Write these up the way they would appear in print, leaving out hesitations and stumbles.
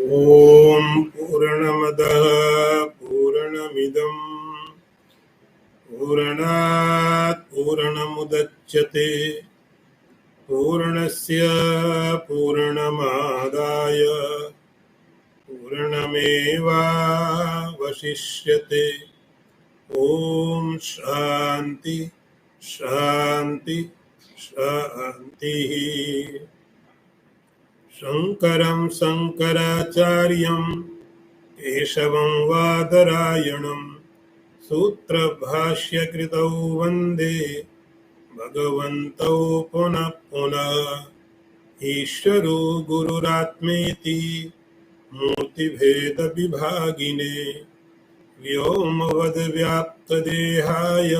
ॐ पूर्णमदः पूर्णमिदं पूर्णात् पूर्णमुदच्यते पूर्णस्य पूर्णमादाय पूर्णमेवावशिष्यते। ॐ शान्ति शान्ति शान्तिः। शङ्करं शङ्कराचार्यं केशवं वादरायणं सूत्रभाष्यकृतौ वन्दे भगवन्तौ पुनः पुनः। ईश्वरो गुरुरात्मेति मूर्तिभेदविभागिने व्योमवद्व्याप्तदेहाय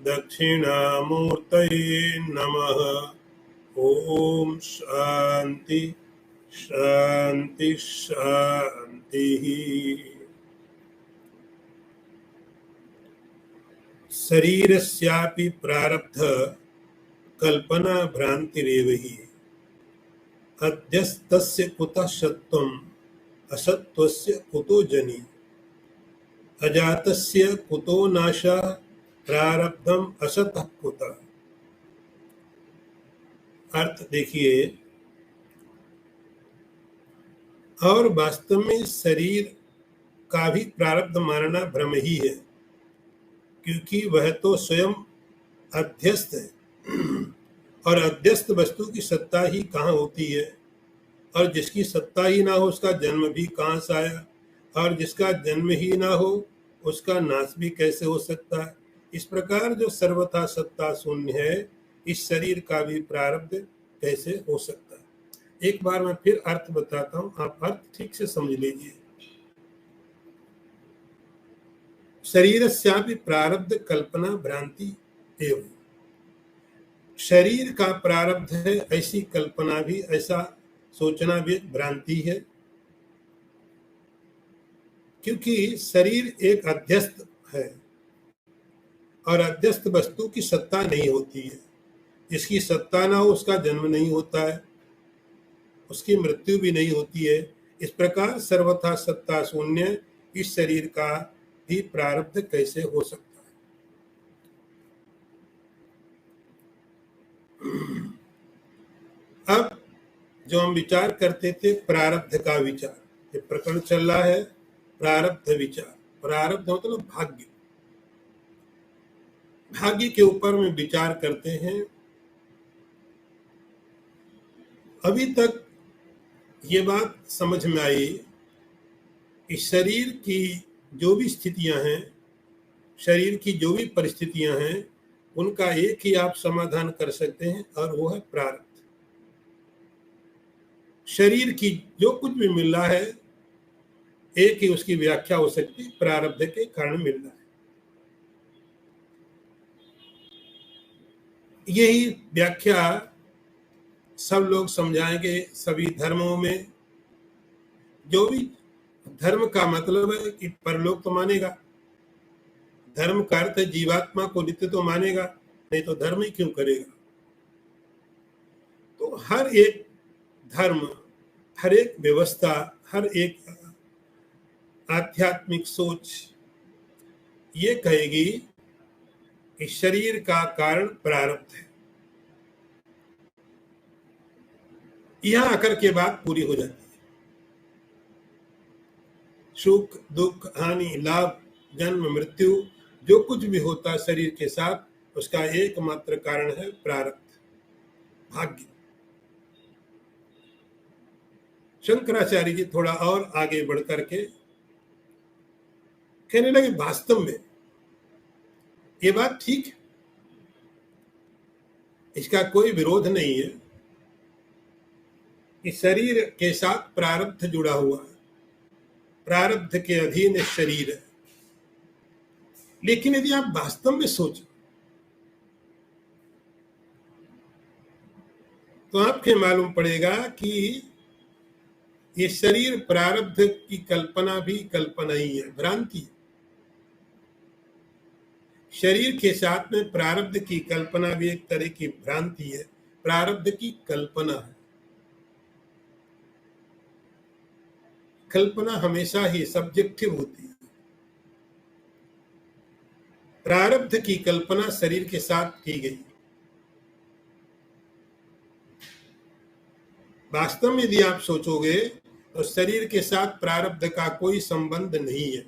दक्षिणामूर्तये नमः। ओम शांति शांति शांति। शरीरस्यापि प्रारब्ध कल्पना भ्रांतिरेव हि। अध्यस्तस्य कुतः सत्त्वम् असत्त्वस्य कुतो जनि। अजातस्य कुतो नाशः प्रारब्धम असतः कुतः। अर्थ देखिए, और वास्तव में शरीर का भी प्रारब्ध मानना भ्रम ही है, क्योंकि वह तो स्वयं अध्यस्त है और अध्यस्त वस्तु की सत्ता ही कहाँ होती है, और जिसकी सत्ता ही ना हो उसका जन्म भी कहाँ से आया, और जिसका जन्म ही ना हो उसका नाश भी कैसे हो सकता है। इस प्रकार जो सर्वथा सत्ता शून्य है, इस शरीर का भी प्रारब्ध कैसे हो सकता है। एक बार मैं फिर अर्थ बताता हूं, आप अर्थ ठीक से समझ लीजिए। शरीरस्यापि प्रारब्ध कल्पना भ्रांति एवं। शरीर का प्रारब्ध है ऐसी कल्पना भी, ऐसा सोचना भी भ्रांति है, क्योंकि शरीर एक अध्यस्त है और अध्यस्त वस्तु की सत्ता नहीं होती है। जिसकी सत्ता ना हो उसका जन्म नहीं होता है, उसकी मृत्यु भी नहीं होती है। इस प्रकार सर्वथा सत्ता शून्य इस शरीर का भी प्रारब्ध कैसे हो सकता है। अब जो हम विचार करते थे प्रारब्ध का विचार, ये प्रकरण चल रहा है प्रारब्ध विचार। प्रारब्ध मतलब भाग्य, भाग्य के ऊपर में विचार करते हैं। अभी तक ये बात समझ में आई कि शरीर की जो भी स्थितियां हैं, शरीर की जो भी परिस्थितियां हैं, उनका एक ही आप समाधान कर सकते हैं और वो है प्रारब्ध। शरीर की जो कुछ भी मिल रहा है, एक ही उसकी व्याख्या हो सकती है, प्रारब्ध के कारण मिल रहा है। यही व्याख्या सब लोग समझाएंगे सभी धर्मों में। जो भी धर्म का मतलब है कि परलोक तो मानेगा, धर्म का अर्थ जीवात्मा को नित्य तो मानेगा, नहीं तो धर्म ही क्यों करेगा। तो हर एक धर्म, हर एक व्यवस्था, हर एक आध्यात्मिक सोच ये कहेगी कि शरीर का कारण प्रारब्ध है। यहां आकर के बात पूरी हो जाती है। सुख दुख हानि लाभ जन्म मृत्यु जो कुछ भी होता है शरीर के साथ, उसका एकमात्र कारण है प्रारब्ध, भाग्य। शंकराचार्य जी थोड़ा और आगे बढ़ करके कहने लगे वास्तव में ये बात ठीक है, इसका कोई विरोध नहीं है कि शरीर के साथ प्रारब्ध जुड़ा हुआ है, प्रारब्ध के अधीन शरीर है। लेकिन यदि आप वास्तव में सोचो तो आपके मालूम पड़ेगा कि ये शरीर प्रारब्ध की कल्पना भी कल्पना ही है, भ्रांति। शरीर के साथ में प्रारब्ध की कल्पना भी एक तरह की भ्रांति है, प्रारब्ध की कल्पना है। कल्पना हमेशा ही सब्जेक्टिव होती है। प्रारब्ध की कल्पना शरीर के साथ की गई। वास्तव में यदि आप सोचोगे तो शरीर के साथ प्रारब्ध का कोई संबंध नहीं है।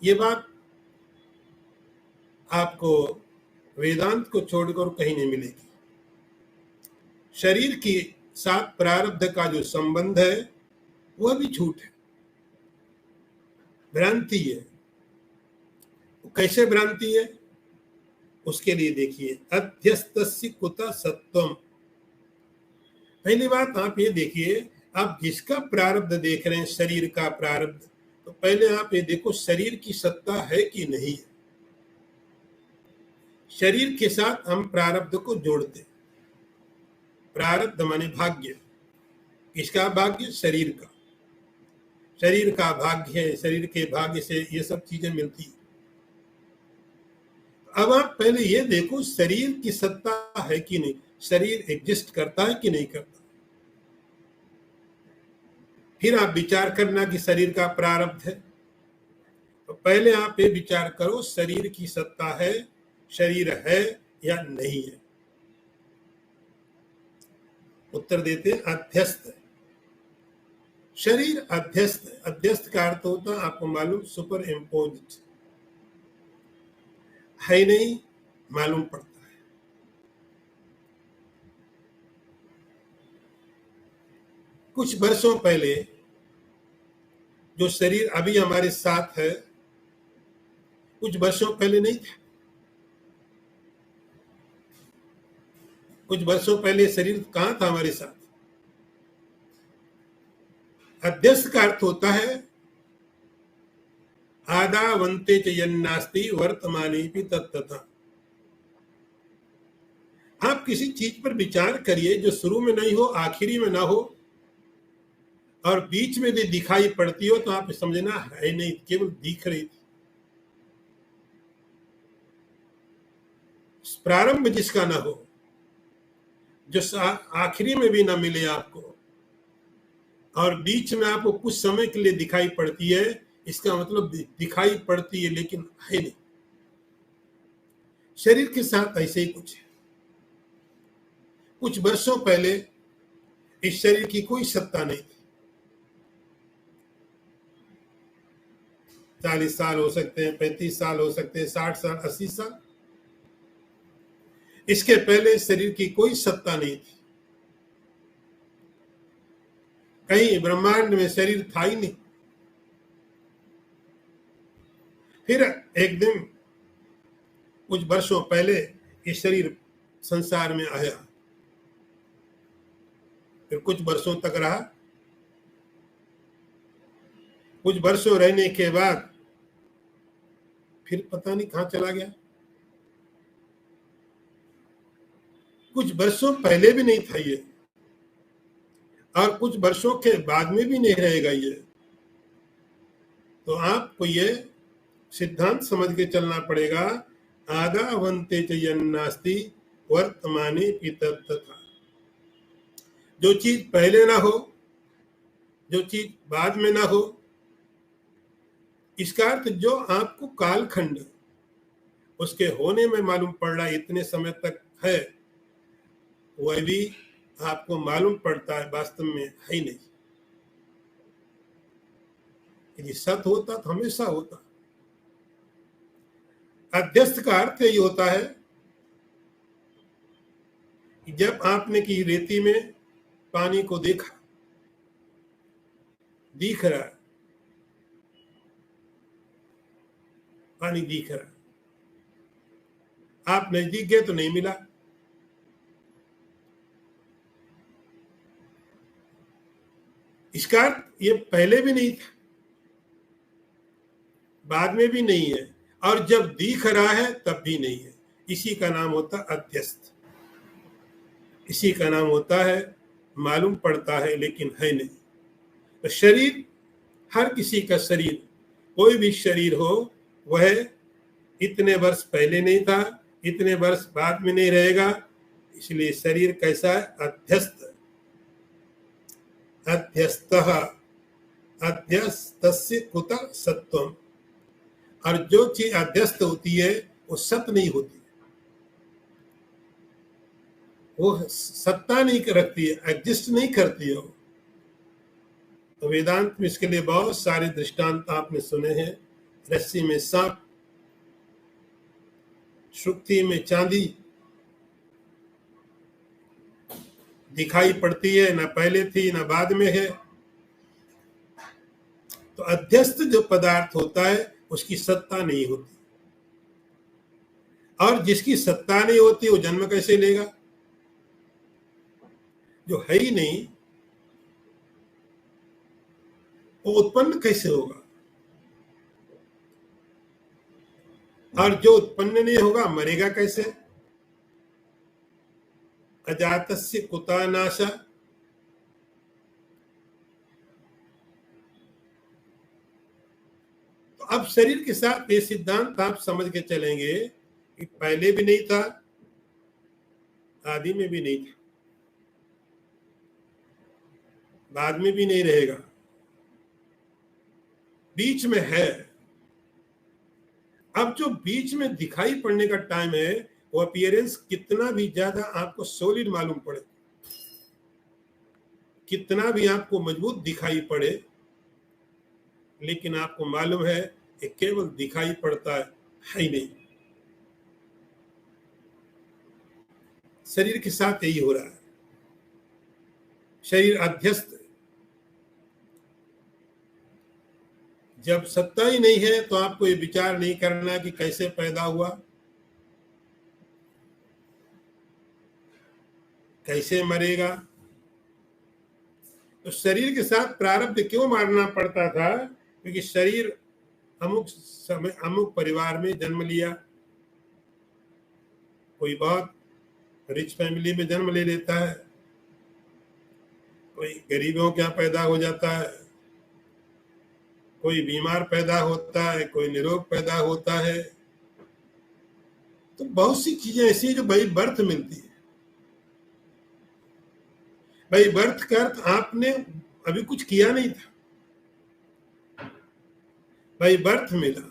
ये बात आपको वेदांत को छोड़कर कहीं नहीं मिलेगी। शरीर के साथ प्रारब्ध का जो संबंध है वह भी झूठ है, भ्रांति है। कैसे भ्रांति है उसके लिए देखिए, अध्यस्तस्य कुतः सत्वम। पहली बात आप ये देखिए, आप जिसका प्रारब्ध देख रहे हैं, शरीर का प्रारब्ध, तो पहले आप ये देखो शरीर की सत्ता है कि नहीं है। शरीर के साथ हम प्रारब्ध को जोड़ते। प्रारब्ध माने भाग्य। किसका भाग्य? शरीर का। शरीर का भाग्य है, शरीर के भाग्य से ये सब चीजें मिलती है। अब आप पहले ये देखो शरीर की सत्ता है कि नहीं, शरीर एग्जिस्ट करता है कि नहीं करता। फिर आप विचार करना कि शरीर का प्रारब्ध है। तो पहले आप ये विचार करो शरीर की सत्ता है, शरीर है या नहीं है। उत्तर देते अध्यस्त। शरीर अध्यस्त। अध्यस्त का अर्थ होता है आपको मालूम, सुपर इम्पोज्ड है, नहीं मालूम पड़ता है। कुछ वर्षों पहले जो शरीर अभी हमारे साथ है, कुछ वर्षों पहले नहीं था। कुछ वर्षों पहले शरीर कहां था हमारे साथ? अध्यस्त का अर्थ होता है आदावन्ते च यन्नास्ति वर्तमानेपि तत्तथा। आप किसी चीज पर विचार करिए जो शुरू में नहीं हो, आखिरी में ना हो और बीच में भी दिखाई पड़ती हो, तो आप समझना है नहीं, केवल दिख रही थी। प्रारंभ जिसका ना हो, जो आखिरी में भी ना मिले आपको और बीच में आपको कुछ समय के लिए दिखाई पड़ती है, इसका मतलब दिखाई पड़ती है लेकिन है नहीं। शरीर के साथ ऐसे ही कुछ है। कुछ वर्षों पहले इस शरीर की कोई सत्ता नहीं थी। 40 साल हो सकते हैं, 35 साल हो सकते हैं, 60 साल, 80 साल। इसके पहले शरीर की कोई सत्ता नहीं थी। कहीं ब्रह्मांड में शरीर था ही नहीं। फिर एक दिन कुछ वर्षों पहले ये शरीर संसार में आया, फिर कुछ वर्षों तक रहा। कुछ वर्षों रहने के बाद फिर पता नहीं कहां चला गया। कुछ वर्षों पहले भी नहीं था ये और कुछ वर्षों के बाद में भी नहीं रहेगा ये। तो आपको ये सिद्धांत समझ के चलना पड़ेगा, आदावन्ते च यन्नास्ति वर्तमानेपि तत्तथा। जो चीज पहले ना हो, जो चीज बाद में ना हो, इसका अर्थ जो आपको कालखंड उसके होने में मालूम पड़ रहा है इतने समय तक है, वह भी आपको मालूम पड़ता है वास्तव में है ही नहीं। यदि सत होता तो हमेशा होता। अध्यस्त का अर्थ यही होता है कि जब आपने की रेती में पानी को देखा, दिख रहा है, पानी दिख रहा है, आप नजदीक गए तो नहीं मिला। इसका अर्थ ये पहले भी नहीं था, बाद में भी नहीं है और जब दिख रहा है तब भी नहीं है। इसी का नाम होता अध्यस्त। इसी का नाम होता है मालूम पड़ता है लेकिन है नहीं। तो शरीर, हर किसी का शरीर, कोई भी शरीर हो, वह इतने वर्ष पहले नहीं था, इतने वर्ष बाद में नहीं रहेगा। इसलिए शरीर कैसा है? अध्यस्त। अध्यस्तः अध्यस्तस्य कुत सत्वम, और जो चीज अध्यस्त होती है वो सत नहीं होती, वो सत्ता नहीं रखती है, एग्जिस्ट नहीं करती है। तो वेदांत में इसके लिए बहुत सारे दृष्टांत आपने सुने हैं। रस्सी में सांप, श्रुति में चांदी दिखाई पड़ती है, ना पहले थी ना बाद में है। तो अध्यस्त जो पदार्थ होता है उसकी सत्ता नहीं होती, और जिसकी सत्ता नहीं होती वो जन्म कैसे लेगा? जो है ही नहीं वो उत्पन्न कैसे होगा? और जो उत्पन्न नहीं होगा मरेगा कैसे? अजातस्य कुतः नाशः। तो अब शरीर के साथ ये सिद्धांत आप समझ के चलेंगे कि पहले भी नहीं था, आदि में भी नहीं था, बाद में भी नहीं रहेगा, बीच में है। अब जो बीच में दिखाई पड़ने का टाइम है वो अपीयरेंस कितना भी ज्यादा आपको सॉलिड मालूम पड़े, कितना भी आपको मजबूत दिखाई पड़े, लेकिन आपको मालूम है कि केवल दिखाई पड़ता है ही नहीं। शरीर के साथ यही हो रहा है। शरीर अध्यस्त, जब सत्ता ही नहीं है तो आपको ये विचार नहीं करना कि कैसे पैदा हुआ, कैसे मरेगा। तो शरीर के साथ प्रारब्ध क्यों मारना पड़ता था? क्योंकि शरीर अमुक समय अमुक परिवार में जन्म लिया, कोई बहुत रिच फैमिली में जन्म ले लेता है, कोई गरीबों के यहाँ पैदा हो जाता है, कोई बीमार पैदा होता है, कोई निरोग पैदा होता है। तो बहुत सी चीजें ऐसी है जो बाई बर्थ मिलती है। बाई बर्थ का अर्थ आपने अभी कुछ किया नहीं था, बाई बर्थ मिला,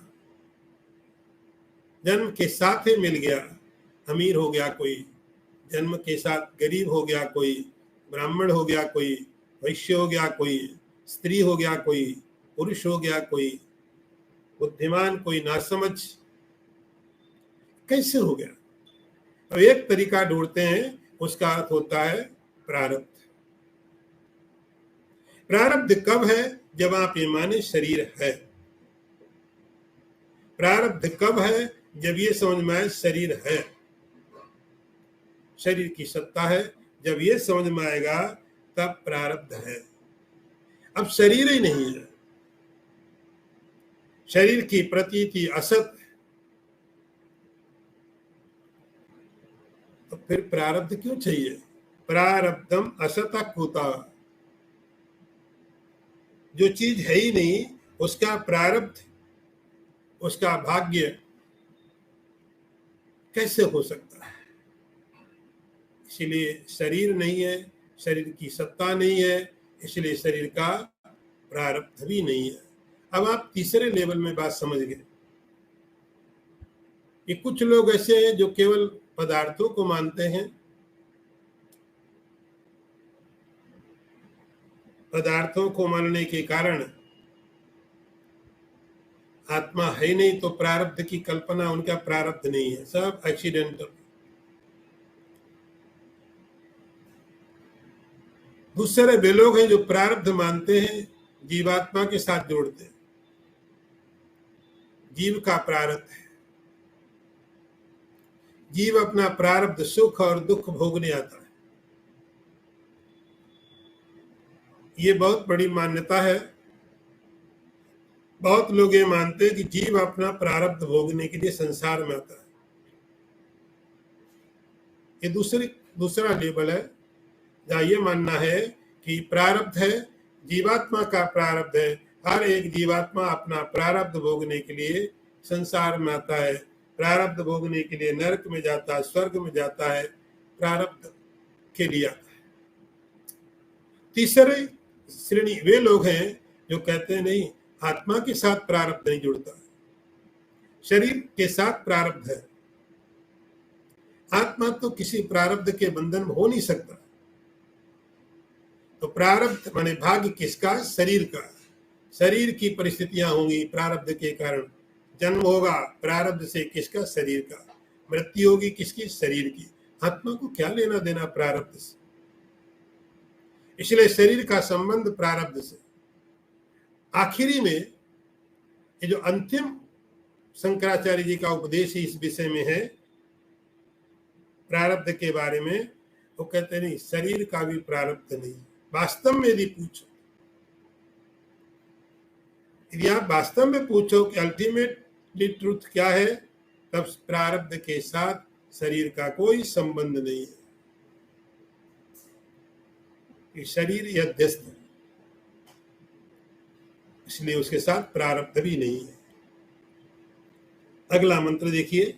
जन्म के साथ ही मिल गया। अमीर हो गया कोई, जन्म के साथ गरीब हो गया कोई, ब्राह्मण हो गया कोई, वैश्य हो गया कोई, स्त्री हो गया कोई, पुरुष हो गया कोई, बुद्धिमान कोई नासमझ, कैसे हो गया? अब एक तरीका ढूंढते हैं, उसका अर्थ होता है प्रारब्ध। प्रारब्ध कब है? जब आप ये माने शरीर है। प्रारब्ध कब है? जब ये समझ में आए शरीर है, शरीर की सत्ता है। जब ये समझ में आएगा तब प्रारब्ध है। अब शरीर ही नहीं है, शरीर की प्रतीति असत, तो फिर प्रारब्ध क्यों चाहिए? प्रारब्धम असत कुतः, जो चीज है ही नहीं उसका प्रारब्ध, उसका भाग्य कैसे हो सकता है? इसलिए शरीर नहीं है, शरीर की सत्ता नहीं है, इसलिए शरीर का प्रारब्ध भी नहीं है। अब आप तीसरे लेवल में बात समझ गए कि कुछ लोग ऐसे हैं जो केवल पदार्थों को मानते हैं, पदार्थों को मानने के कारण आत्मा है नहीं, तो प्रारब्ध की कल्पना, उनका प्रारब्ध नहीं है, सब एक्सीडेंटल। दूसरे वे लोग हैं जो प्रारब्ध मानते हैं, जीवात्मा के साथ जोड़ते हैं, जीव का प्रारब्ध है, जीव अपना प्रारब्ध सुख और दुख भोगने आता है। ये बहुत बड़ी मान्यता है। बहुत लोग ये मानते हैं कि जीव अपना प्रारब्ध भोगने के लिए संसार में आता है। ये दूसरा लेवल है, जहाँ ये मानना है कि प्रारब्ध है, जीवात्मा का प्रारब्ध है, हर एक जीवात्मा अपना प्रारब्ध भोगने के लिए संसार में आता है, प्रारब्ध भोगने के लिए नरक में जाता है, स्वर्ग में जाता है, प्रारब्ध के लिए आता है। तीसरे श्रेणी वे लोग हैं जो कहते हैं नहीं, आत्मा के साथ प्रारब्ध नहीं जुड़ता, शरीर के साथ प्रारब्ध है। आत्मा तो किसी प्रारब्ध के बंधन में हो नहीं सकता। तो प्रारब्ध माने भाग्य किसका? शरीर का। शरीर की परिस्थितियां होंगी प्रारब्ध के कारण। जन्म होगा प्रारब्ध से, किसका? शरीर का। मृत्यु होगी किसकी? शरीर की। आत्मा को क्या लेना देना प्रारब्ध से? इसलिए शरीर का संबंध प्रारब्ध से। आखिरी में ये जो अंतिम शंकराचार्य जी का उपदेश इस विषय में है प्रारब्ध के बारे में, वो कहते नहीं, शरीर का भी प्रारब्ध नहीं। वास्तव में यदि पूछो, यदि आप वास्तव में पूछो कि अल्टीमेटली ट्रुथ क्या है, तब प्रारब्ध के साथ शरीर का कोई संबंध नहीं है। कि शरीर यद्यस्त है, इसलिए उसके साथ प्रारब्ध भी नहीं है। अगला मंत्र देखिए।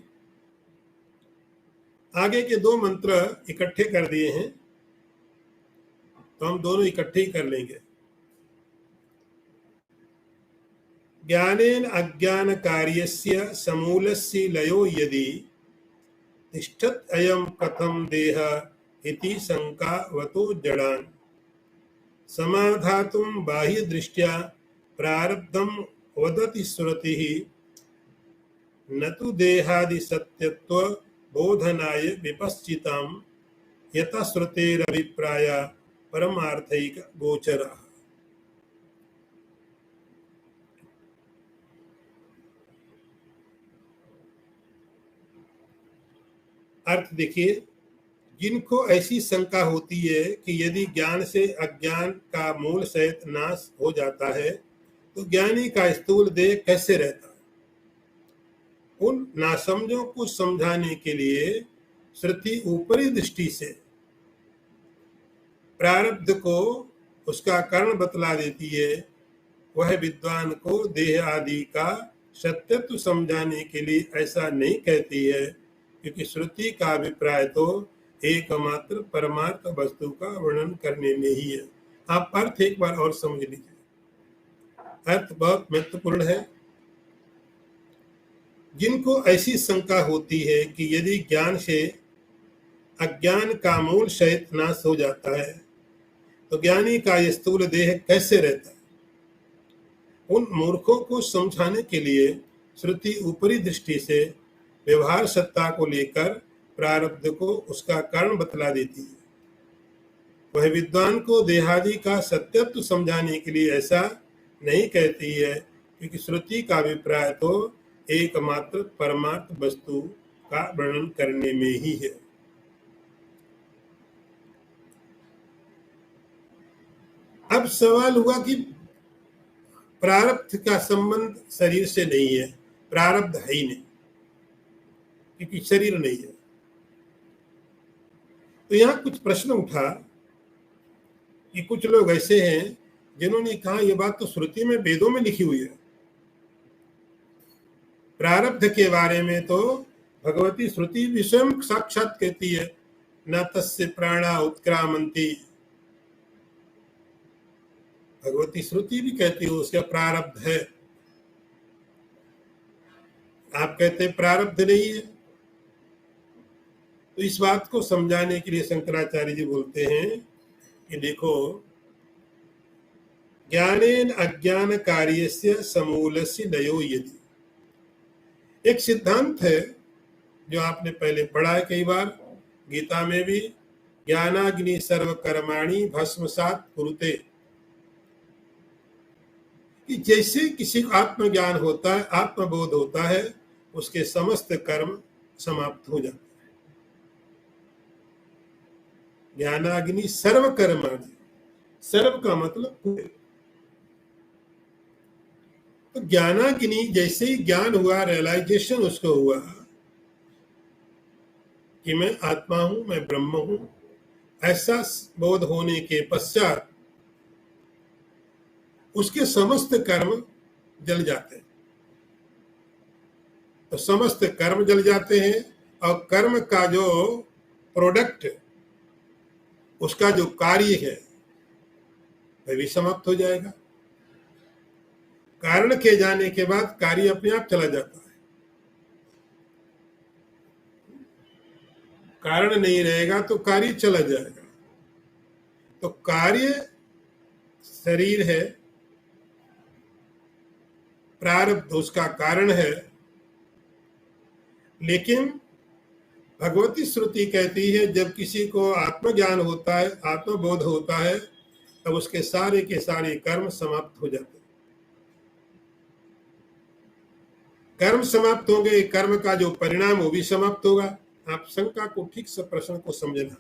आगे के दो मंत्र इकट्ठे कर दिए हैं, तो हम दोनों इकट्ठे ही कर लेंगे। ज्ञानेन अज्ञान कार्यस्य समूलस्य लयो यदि तिष्ठत् अयं कथं देह इति शंकावतो जडान् समाधातुं बाह्य दृष्ट्या प्रारब्धं वदति श्रुतिः न तु देहादि सत्यत्व बोधनाय विपश्चितां यथा श्रुतेरभिप्राय परमार्थैक गोचरः। अर्थ देखिए। जिनको ऐसी शंका होती है कि यदि ज्ञान से अज्ञान का मूल सहित नाश हो जाता है तो ज्ञानी का स्थूल देह कैसे रहता है, उन नासमझों को समझाने के लिए श्रुति ऊपरी दृष्टि से प्रारब्ध को उसका कारण बतला देती है। वह विद्वान को देह आदि का सत्यत्व समझाने के लिए ऐसा नहीं कहती है, क्योंकि श्रुति का अभिप्राय तो एकमात्र परमार्थ वस्तु का वर्णन करने में ही है। आप अर्थ एक बार और समझ लीजिए, अर्थ बहुत महत्वपूर्ण है। जिनको ऐसी शंका होती है कि यदि ज्ञान से अज्ञान का मूल सहित नाश हो जाता है तो ज्ञानी का ये स्थूल देह कैसे रहता है, उन मूर्खों को समझाने के लिए श्रुति ऊपरी दृष्टि से व्यवहार सत्ता को लेकर प्रारब्ध को उसका कारण बतला देती है। वह विद्वान को देहादि का सत्यत्व समझाने के लिए ऐसा नहीं कहती है, क्योंकि श्रुति का अभिप्राय तो एकमात्र परमार्थ वस्तु का वर्णन करने में ही है। अब सवाल हुआ कि प्रारब्ध का संबंध शरीर से नहीं है, प्रारब्ध है ही नहीं, क्योंकि शरीर नहीं है। तो यहाँ कुछ प्रश्न उठा कि कुछ लोग ऐसे हैं जिन्होंने कहा यह बात तो श्रुति में, वेदों में लिखी हुई है। प्रारब्ध के बारे में तो भगवती श्रुति भी स्वयं साक्षात कहती है, न तस्य प्राणा उत्क्रामंती। भगवती श्रुति भी कहती है उसका प्रारब्ध है। आप कहते हैं प्रारब्ध नहीं है। तो इस बात को समझाने के लिए शंकराचार्य जी बोलते हैं कि देखो, ज्ञानेन अज्ञान कार्यस्य समूलस्य लयो यदि, एक सिद्धांत है जो आपने पहले पढ़ा है कई बार, गीता में भी, ज्ञानाग्नि सर्व कर्माणि भस्मसात् कुरुते, कि जैसे किसी को आत्मज्ञान होता है, आत्मबोध होता है, उसके समस्त कर्म समाप्त हो जाते हैं। ज्ञानाग्नि सर्व कर्माणि, सर्व का मतलब पूरे। तो ज्ञानाग्नि जैसे ही ज्ञान हुआ, रियलाइजेशन उसको हुआ कि मैं आत्मा हूं, मैं ब्रह्म हूं, ऐसा बोध होने के पश्चात उसके समस्त कर्म जल जाते हैं। तो समस्त कर्म जल जाते हैं और कर्म का जो प्रोडक्ट, उसका जो कार्य है वह भी समाप्त हो जाएगा। कारण के जाने के बाद कार्य अपने आप चला जाता है। कारण नहीं रहेगा तो कार्य चला जाएगा। तो कार्य शरीर है, प्रारब्ध उसका कारण है, लेकिन भगवती श्रुति कहती है जब किसी को आत्मज्ञान होता है, आत्मबोध होता है, तब उसके सारे के सारे कर्म समाप्त हो जाते हैं। कर्म समाप्त होंगे, कर्म का जो परिणाम वो भी समाप्त होगा। आप शंका को ठीक से, प्रश्न को समझना।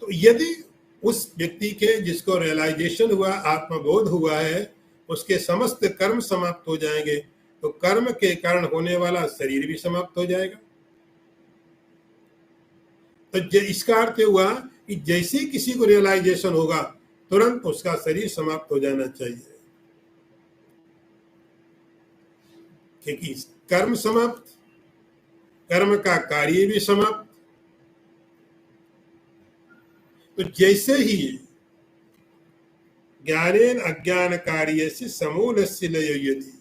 तो यदि उस व्यक्ति के जिसको रियलाइजेशन हुआ, आत्मबोध हुआ है, उसके समस्त कर्म समाप्त हो जाएंगे, तो कर्म के कारण होने वाला शरीर भी समाप्त हो जाएगा। तो इसका अर्थ हुआ कि जैसे किसी को रियलाइजेशन होगा तुरंत उसका शरीर समाप्त हो जाना चाहिए, क्योंकि कर्म समाप्त, कर्म का कार्य भी समाप्त। तो जैसे ही ज्ञानेन अज्ञान कार्य से समूलस्य लयति,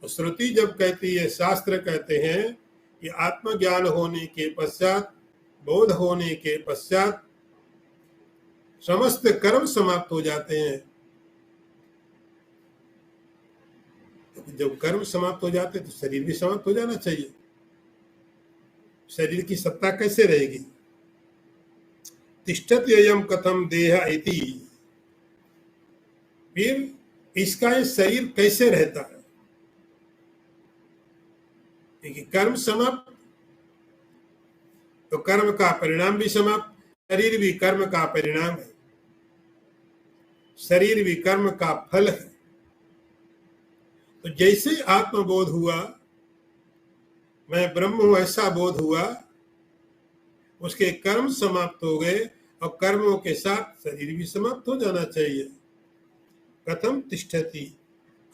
तो श्रुति जब कहती है, शास्त्र कहते हैं कि आत्मज्ञान होने के पश्चात, बोध होने के पश्चात समस्त कर्म समाप्त हो जाते हैं। तो जब कर्म समाप्त हो जाते तो शरीर भी समाप्त हो जाना चाहिए। शरीर की सत्ता कैसे रहेगी? तिष्ठति अयम कथम देह इति, फिर इसका ये शरीर कैसे रहता है? क्योंकि कर्म समाप्त तो कर्म का परिणाम भी समाप्त। शरीर भी कर्म का परिणाम है, शरीर भी कर्म का फल है। तो जैसे आत्मबोध हुआ, मैं ब्रह्म हूं ऐसा बोध हुआ, उसके कर्म समाप्त हो गए और कर्मों के साथ शरीर भी समाप्त हो जाना चाहिए। कथम तिष्ठति,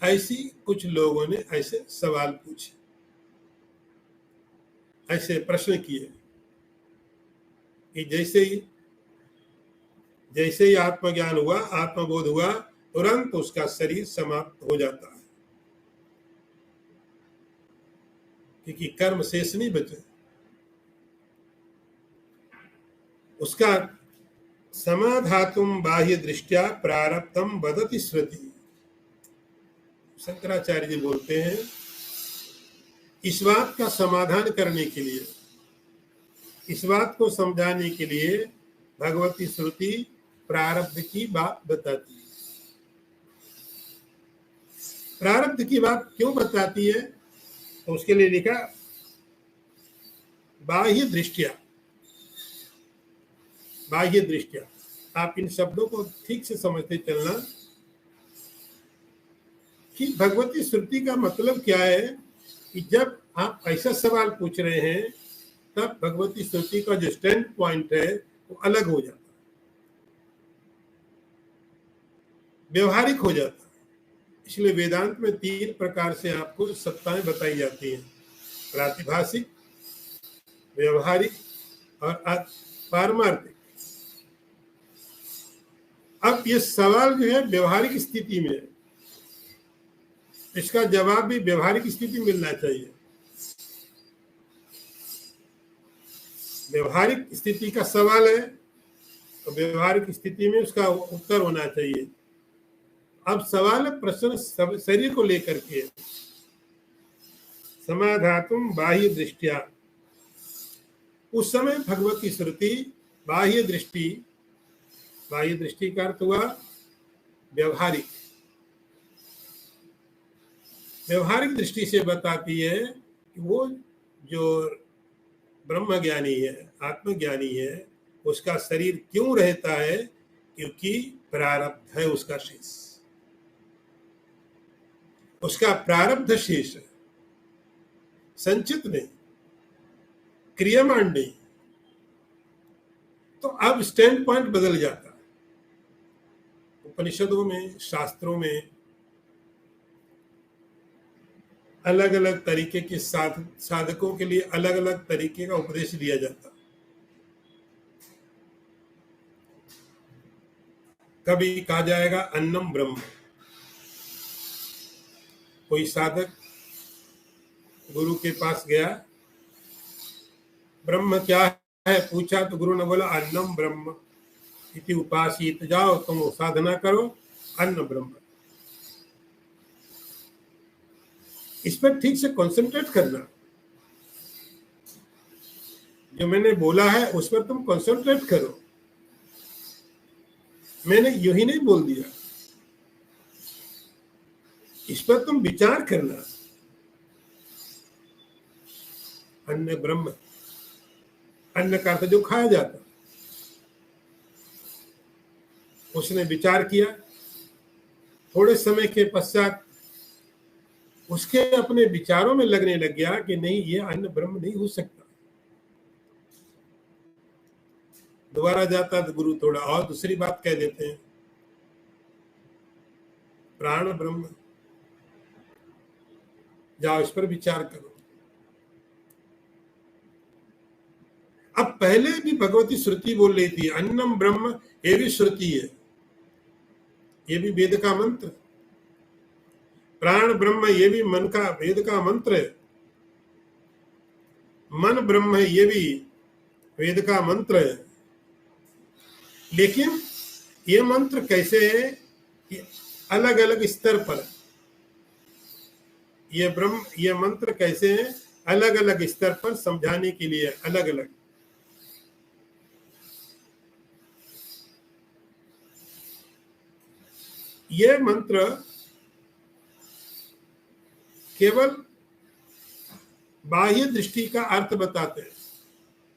ऐसी कुछ लोगों ने ऐसे सवाल पूछे, ऐसे प्रश्न किए कि जैसे ही आत्मज्ञान हुआ, आत्मबोध हुआ, तुरंत उसका शरीर समाप्त हो जाता है, क्योंकि कर्म शेष नहीं बचे। उसका समाधातुम बाह्य दृष्टिया प्रारब्धम वदति श्रुति। शंकराचार्य जी बोलते हैं, इस बात का समाधान करने के लिए, इस बात को समझाने के लिए भगवती श्रुति प्रारब्ध की बात बताती है। प्रारब्ध की बात क्यों बताती है? तो उसके लिए लिखा बाह्य दृष्टिया। बाह्य दृष्टिया, आप इन शब्दों को ठीक से समझते चलना कि भगवती श्रुति का मतलब क्या है। कि जब आप ऐसा सवाल पूछ रहे हैं तब भगवती श्रुति का जो स्टैंड पॉइंट है वो अलग हो जाता है, व्यवहारिक हो जाता है। इसलिए वेदांत में 3 प्रकार से आपको सत्ताएं बताई जाती हैं, प्रातिभाषिक, व्यवहारिक और पारमार्थिक। अब ये सवाल जो है व्यवहारिक स्थिति में, इसका जवाब भी व्यवहारिक स्थिति मिलना चाहिए। व्यवहारिक स्थिति का सवाल है तो व्यवहारिक स्थिति में उसका उत्तर होना चाहिए। अब सवाल प्रश्न शरीर को लेकर के, समाधातुम बाह्य दृष्टिया। उस समय भगवती श्रुति बाह्य दृष्टि, बाह्य दृष्टि का अर्थ हुआ व्यवहारिक, व्यवहारिक दृष्टि से बताती है कि वो जो ब्रह्मज्ञानी है, आत्मज्ञानी है, उसका शरीर क्यों रहता है? क्योंकि प्रारब्ध है उसका शेष, उसका प्रारब्ध शेष है, संचित नहीं, क्रियमाण नहीं। तो अब स्टैंड पॉइंट बदल जाता है। उपनिषदों में, शास्त्रों में अलग अलग तरीके के साधकों के लिए अलग अलग तरीके का उपदेश दिया जाता। कभी कहा जाएगा अन्नम ब्रह्म, कोई साधक गुरु के पास गया, ब्रह्म क्या है पूछा, तो गुरु ने बोला अन्नम ब्रह्म इति उपासित, जाओ तुम साधना करो, अन्न ब्रह्म। इस पर ठीक से कंसंट्रेट करना, जो मैंने बोला है उस पर तुम कंसंट्रेट करो। मैंने यूं ही नहीं बोल दिया, इस पर तुम विचार करना। अन्न ब्रह्म, अन्न का अर्थ जो खाया जाता। उसने विचार किया, थोड़े समय के पश्चात उसके अपने विचारों में लगने लग गया कि नहीं, ये अन्न ब्रह्म नहीं हो सकता। दोबारा जाता तो गुरु थोड़ा और दूसरी बात कह देते हैं, प्राण ब्रह्म, जाओ इस पर विचार करो। अब पहले भी भगवती श्रुति बोल रही थी अन्नम ब्रह्म, ये भी श्रुति है, ये भी वेद का मंत्र। प्राण ब्रह्म, ये भी मन का वेद का मंत्र है। मन ब्रह्म है, ये भी वेद का मंत्र है। लेकिन ये मंत्र कैसे है कि अलग अलग स्तर पर, ये ब्रह्म, ये मंत्र कैसे है अलग अलग स्तर पर समझाने के लिए अलग अलग। ये मंत्र केवल बाह्य दृष्टि का अर्थ बताते हैं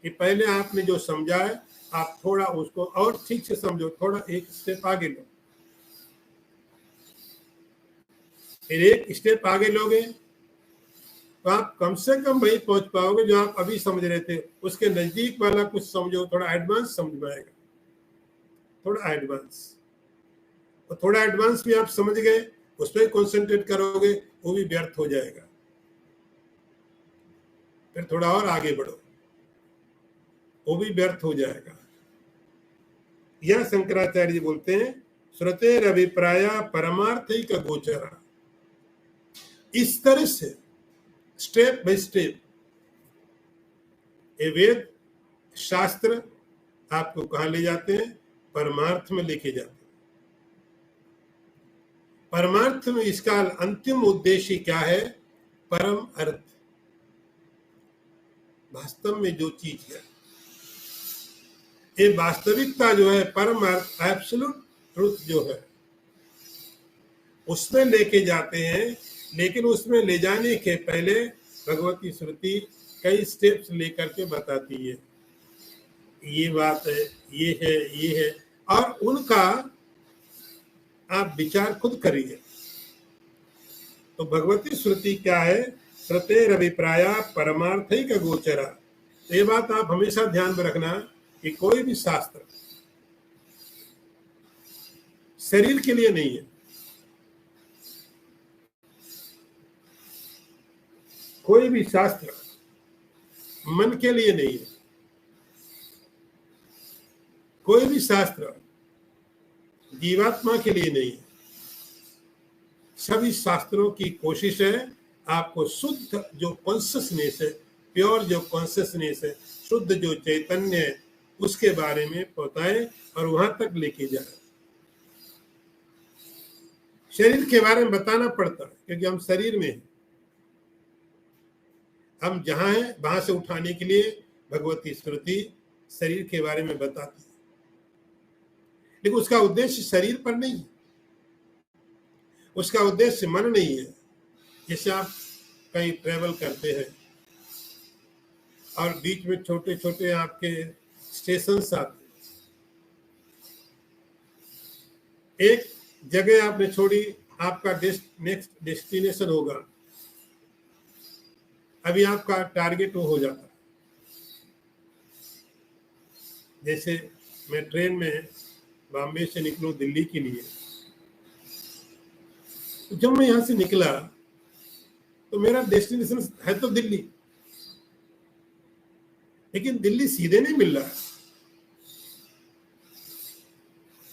कि पहले आपने जो समझा है आप थोड़ा उसको और ठीक से समझो, थोड़ा एक स्टेप आगे लो। फिर एक स्टेप आगे लोगे तो आप कम से कम वही पहुंच पाओगे जो आप अभी समझ रहे थे। उसके नजदीक वाला कुछ समझो, थोड़ा एडवांस समझ में आएगा, थोड़ा एडवांस। तो थोड़ा एडवांस भी आप समझ गए, उस पर कंसंट्रेट करोगे, वो भी व्यर्थ हो जाएगा। फिर थोड़ा और आगे बढ़ो, वो भी व्यर्थ हो जाएगा। यह शंकराचार्य जी बोलते हैं श्रुतेर अभिप्राय परमार्थिक गोचरा। इस तरह से स्टेप बाय स्टेप ये वेद शास्त्र आपको कहाँ ले जाते हैं, परमार्थ में लेके जाते हैं। परमार्थ में इसका अंतिम उद्देश्य क्या है, परम अर्थ, वास्तव में जो चीज है, ये वास्तविकता जो है, परम अर्थ, एब्सोल्यूट ट्रुथ जो है, उसमें लेके जाते हैं। लेकिन उसमें ले जाने के पहले भगवती श्रुति कई स्टेप्स लेकर के बताती है, ये बात है, ये है, ये है, और उनका आप विचार खुद करिए। तो भगवती श्रुति क्या है, श्रुतेर अभिप्राय परमार्थिक गोचरा। तो ये बात आप हमेशा ध्यान में रखना कि कोई भी शास्त्र शरीर के लिए नहीं है, कोई भी शास्त्र मन के लिए नहीं है, कोई भी शास्त्र जीवात्मा के लिए नहीं है। सभी शास्त्रों की कोशिश है आपको शुद्ध जो कॉन्शियसनेस है, प्योर जो कॉन्शियसनेस है, शुद्ध जो चैतन्य है, उसके बारे में बताए और वहां तक लेके जाए। शरीर के बारे में बताना पड़ता है क्योंकि हम शरीर में हैं, हम जहां हैं वहां से उठाने के लिए भगवती श्रुति शरीर के बारे में बताती है। लेकिन उसका उद्देश्य शरीर पर नहीं है, उसका उद्देश्य मन नहीं है। जैसे आप कहीं ट्रेवल करते हैं और बीच में छोटे छोटे आपके स्टेशन आते, एक जगह आपने छोड़ी, आपका नेक्स्ट डेस्टिनेशन होगा, अभी आपका टारगेट वो हो जाता है। जैसे मैं ट्रेन में बॉम्बे से निकलूं दिल्ली के लिए, तो जब मैं यहां से निकला तो मेरा डेस्टिनेशन है तो दिल्ली, लेकिन दिल्ली सीधे नहीं मिल रहा है।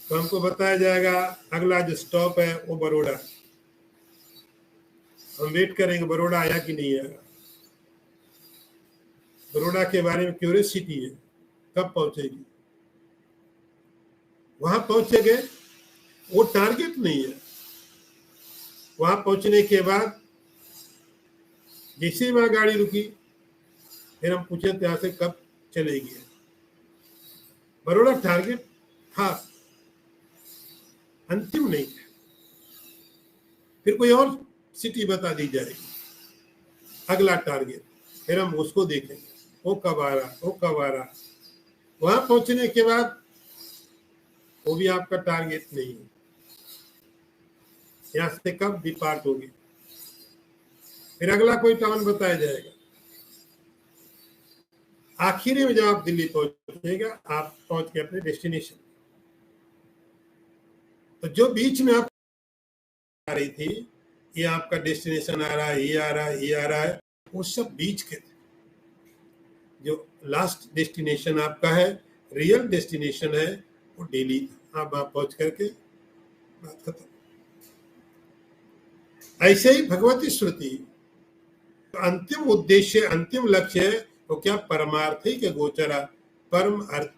तो हमको बताया जाएगा अगला जो स्टॉप है वो बड़ौदा। हम वेट करेंगे बड़ौदा आया कि नहीं आया। बड़ौदा के बारे में क्यूरियोसिटी है, कब पहुंचेगी। वहां पहुंचेंगे, वो टारगेट नहीं है। वहां पहुंचने के बाद जैसे वहां गाड़ी रुकी, फिर हम पूछे थे यहाँ से कब चलेगी। बड़ौदा टारगेट था, अंतिम नहीं है। फिर कोई और सिटी बता दी जाएगी, अगला टारगेट, फिर हम उसको देखेंगे, वो कब आ रहा, वो कब आ रहा। वहां पहुंचने के बाद वो भी आपका टारगेट नहीं है, यहां से कब डिपार्ट होगी, फिर अगला कोई टाउन बताया जाएगा। आखिरी में जब आप दिल्ली पहुंचेगा, आप पहुंच गए अपने डेस्टिनेशन। तो जो बीच में आप आ रही थी, ये आपका डेस्टिनेशन आ रहा है, ये आ रहा है, ये आ रहा है, वो सब बीच के थे। जो लास्ट डेस्टिनेशन आपका है, रियल डेस्टिनेशन है, वो दिल्ली था। आप वहां पहुंच करके बात खत्म। ऐसे ही भगवती श्रुति अंतिम उद्देश्य, अंतिम लक्ष्य है वो क्या, परमार्थिक गोचरा, परम अर्थ,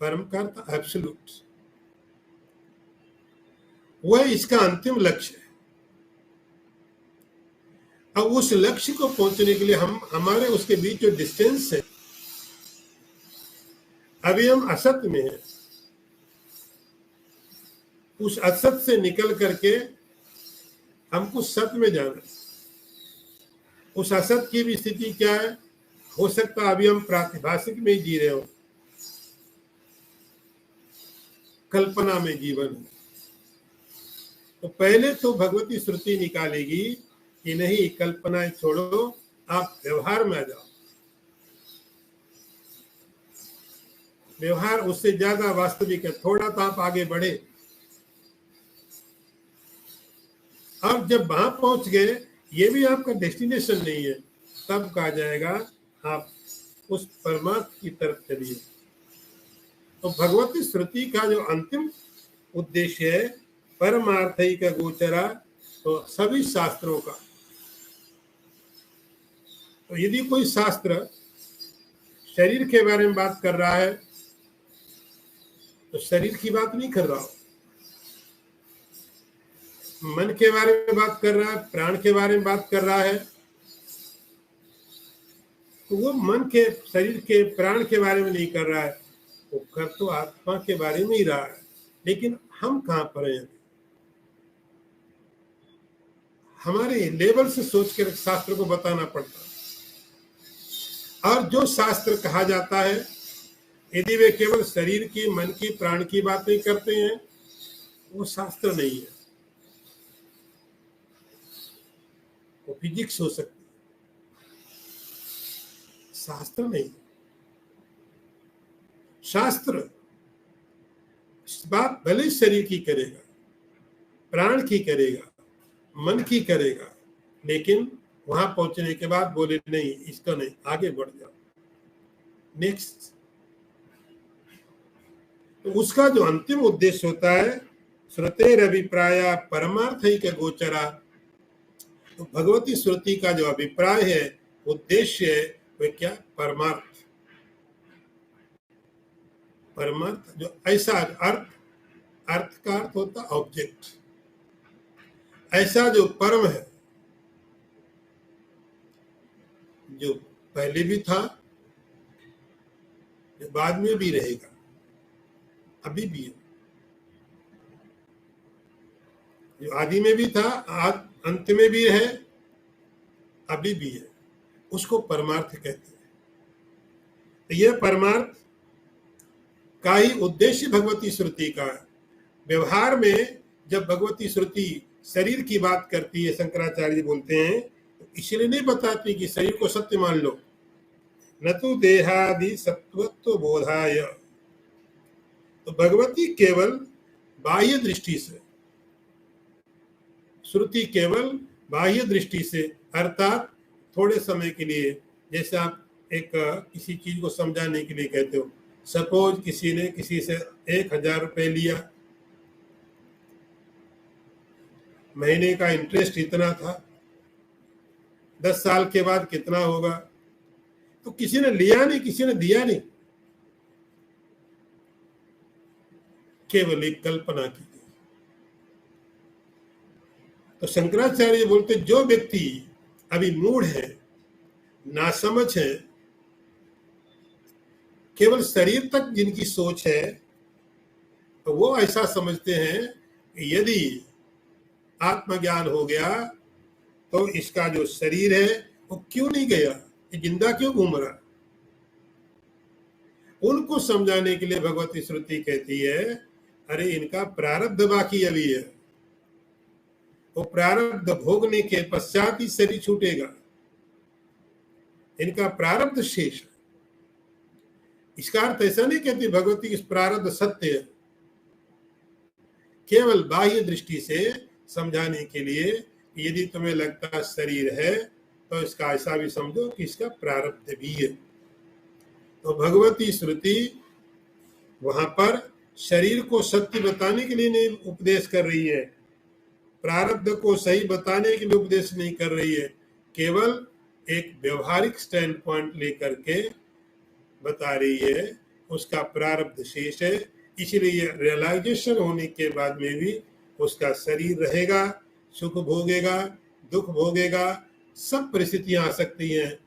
परम का अर्थ एब्सोल्यूट, वह इसका अंतिम लक्ष्य है। अब उस लक्ष्य को पहुंचने के लिए हम हमारे उसके बीच जो डिस्टेंस है, अभी हम असत में हैं, उस असत से निकल करके हमको सत में जाना है। उस असत की भी स्थिति क्या है, हो सकता है अभी हम प्रातिभाषिक में ही जी रहे हो, कल्पना में जीवन है। तो पहले तो भगवती श्रुति निकालेगी कि नहीं, कल्पनाएं छोड़ो, आप व्यवहार में आ जाओ। व्यवहार उससे ज्यादा वास्तविक है, थोड़ा तो आप आगे बढ़े। अब जब वहां पहुंच गए, ये भी आपका डेस्टिनेशन नहीं है, तब कहा जाएगा आप उस परमात्मा की तरफ चलिए। तो भगवती श्रुति का जो अंतिम उद्देश्य है, परमार्थिक गोचरा, तो सभी शास्त्रों का। तो यदि कोई शास्त्र शरीर के बारे में बात कर रहा है, तो शरीर की बात नहीं कर रहा हो, मन के बारे में बात कर रहा है, प्राण के बारे में बात कर रहा है, तो वो मन के, शरीर के, प्राण के बारे में नहीं कर रहा है, वो कर तो आत्मा के बारे में ही रहा है। लेकिन हम कहां पर हैं, हमारे लेवल से सोच कर शास्त्र को बताना पड़ता है। और जो शास्त्र कहा जाता है, यदि वे केवल शरीर की, मन की, प्राण की बातें करते हैं, वो शास्त्र नहीं है, वो फिजिक्स हो सकती है, शास्त्र नहीं। शास्त्र बात भले शरीर की करेगा, प्राण की करेगा, मन की करेगा, लेकिन वहां पहुंचने के बाद बोले नहीं, इसका नहीं, आगे बढ़ जाओ, नेक्स्ट। तो उसका जो अंतिम उद्देश्य होता है, श्रुतेर अभिप्राय परमार्थिक गोचरा, तो भगवती श्रुति का जो अभिप्राय है, उद्देश्य है, वह क्या, परमार्थ। परमार्थ जो ऐसा अर्थ, अर्थ का अर्थ होता ऑब्जेक्ट, ऐसा जो परम है, जो पहले भी था, जो बाद में भी रहेगा, अभी भी है, जो आदि में भी था, अंत में भी है, अभी भी है, उसको परमार्थ कहते हैं। तो यह परमार्थ का ही उद्देश्य भगवती श्रुति का है। व्यवहार में जब भगवती श्रुति शरीर की बात करती है, शंकराचार्य जी बोलते हैं, तो इसलिए नहीं बताती कि शरीर को सत्य मान लो, न तो देहादि सत्वत्व बोधाय। तो भगवती केवल बाह्य दृष्टि से, श्रुति केवल बाह्य दृष्टि से, अर्थात थोड़े समय के लिए, जैसे आप एक किसी चीज को समझाने के लिए कहते हो, सपोज किसी ने किसी से 1000 रुपए लिया, महीने का इंटरेस्ट इतना था, 10 साल के बाद कितना होगा, तो किसी ने लिया नहीं, किसी ने दिया नहीं, केवल एक कल्पना की गई। तो शंकराचार्य बोलते जो व्यक्ति अभी मूढ़ है, नासमझ है, केवल शरीर तक जिनकी सोच है, तो वो ऐसा समझते हैं कि यदि आत्मज्ञान हो गया तो इसका जो शरीर है वो क्यों नहीं गया, ये जिंदा क्यों घूम रहा। उनको समझाने के लिए भगवती श्रुति कहती है, अरे इनका प्रारब्ध बाकी अभी है, वो प्रारब्ध भोगने के पश्चात ही शरीर छूटेगा, इनका प्रारब्ध शेष है। इसका अर्थ ऐसा नहीं कहती भगवती इस प्रारब्ध सत्य है, केवल बाह्य दृष्टि से समझाने के लिए यदि तुम्हें लगता शरीर है तो इसका ऐसा भी समझो कि इसका प्रारब्ध भी है। तो भगवती श्रुति वहां पर शरीर को सत्य बताने के लिए नहीं उपदेश कर रही है, प्रारब्ध को सही बताने के लिए उपदेश नहीं कर रही है, केवल एक व्यवहारिक स्टैंड पॉइंट लेकर के बता रही है उसका प्रारब्ध शेष है, इसलिए रियलाइजेशन होने के बाद में भी उसका शरीर रहेगा, सुख भोगेगा, दुख भोगेगा, सब परिस्थितियां आ सकती हैं,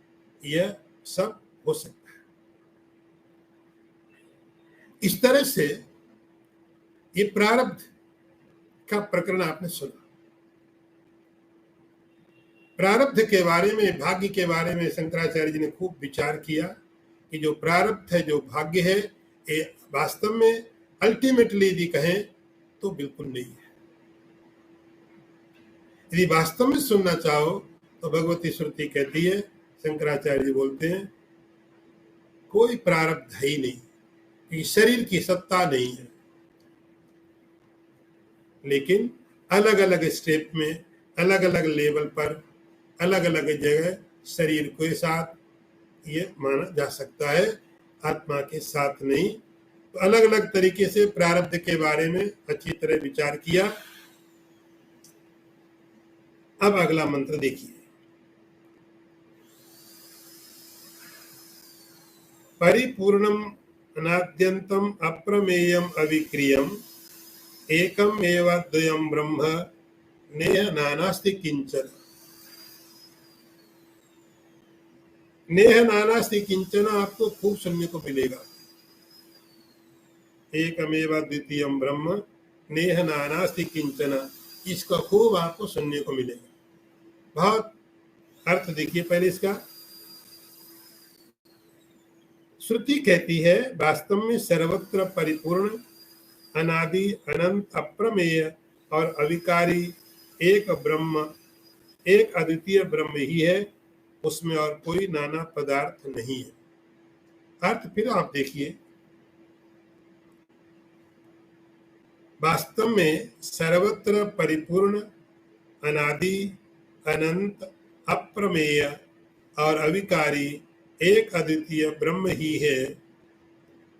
यह सब हो सकता है। इस तरह से ये प्रारब्ध का प्रकरण आपने सुना। प्रारब्ध के बारे में, भाग्य के बारे में शंकराचार्य जी ने खूब विचार किया कि जो प्रारब्ध है, जो भाग्य है, ये वास्तव में अल्टीमेटली यदि कहें तो बिल्कुल नहीं है। यदि वास्तव में सुनना चाहो तो भगवती श्रुति कहती है, शंकराचार्य जी बोलते हैं, कोई प्रारब्ध है ही नहीं, कि शरीर की सत्ता नहीं है, लेकिन अलग अलग स्टेप में, अलग अलग लेवल पर, अलग अलग जगह शरीर के साथ ये माना जा सकता है, आत्मा के साथ नहीं। तो अलग अलग तरीके से प्रारब्ध के बारे में अच्छी तरह विचार किया। अब अगला मंत्र देखिए, परिपूर्णम अनाद्यंतम अप्रमेयम अविक्रियम एकम एव द्वयम ब्रह्म नेह नानास्ति किंचन। नेह नानास्ति किंचन आपको खूब सुनने को मिलेगा। एकमेव द्वितीयम ब्रह्म नेह नानास्ति किंचन, इसका खूब आपको सुनने को मिलेगा। बहुत अर्थ देखिए पहले इसका। श्रुति कहती है वास्तव में सर्वत्र परिपूर्ण, अनादि, अनंत, अप्रमेय और अविकारी एक ब्रह्म, एक अद्वितीय ब्रह्म ही है, उसमें और कोई नाना पदार्थ नहीं है। अर्थ फिर आप देखिए, वास्तव में सर्वत्र परिपूर्ण, अनादि, अनंत, अप्रमेय और अविकारी एक अद्वितीय ब्रह्म ही है,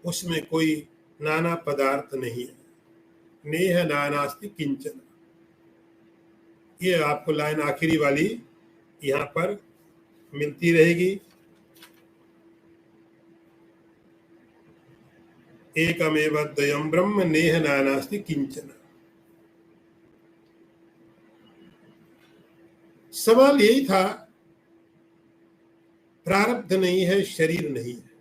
उसमें कोई नाना पदार्थ नहीं है। नेह नानास्ति किंचन, ये आपको लाइन आखिरी वाली यहाँ पर मिलती रहेगी। एकमेव द्वयम ब्रह्म नेह नानास्ति किंचन। सवाल यही था, प्रारब्ध नहीं है, शरीर नहीं है।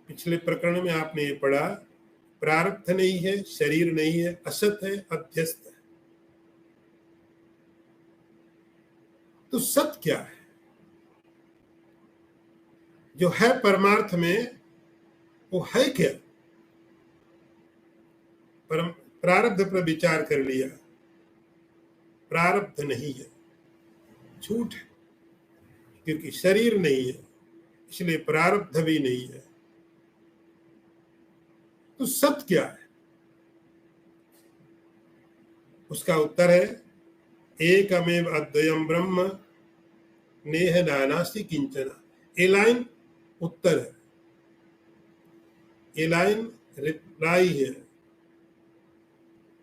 पिछले प्रकरण में आपने ये पढ़ा, प्रारब्ध नहीं है, शरीर नहीं है, असत है, अध्यस्त है। तो सत क्या है? जो है परमार्थ में वो है क्या? प्रारब्ध पर विचार कर लिया, प्रारब्ध नहीं है, झूठ है, क्योंकि शरीर नहीं है, इसलिए प्रारब्ध भी नहीं है। तो सत क्या है? उसका उत्तर है एकमेव अद्वयम ब्रह्म नेह नानास्ति किंचन। ये लाइन उत्तर है, ये लाइन रिप्लाई है।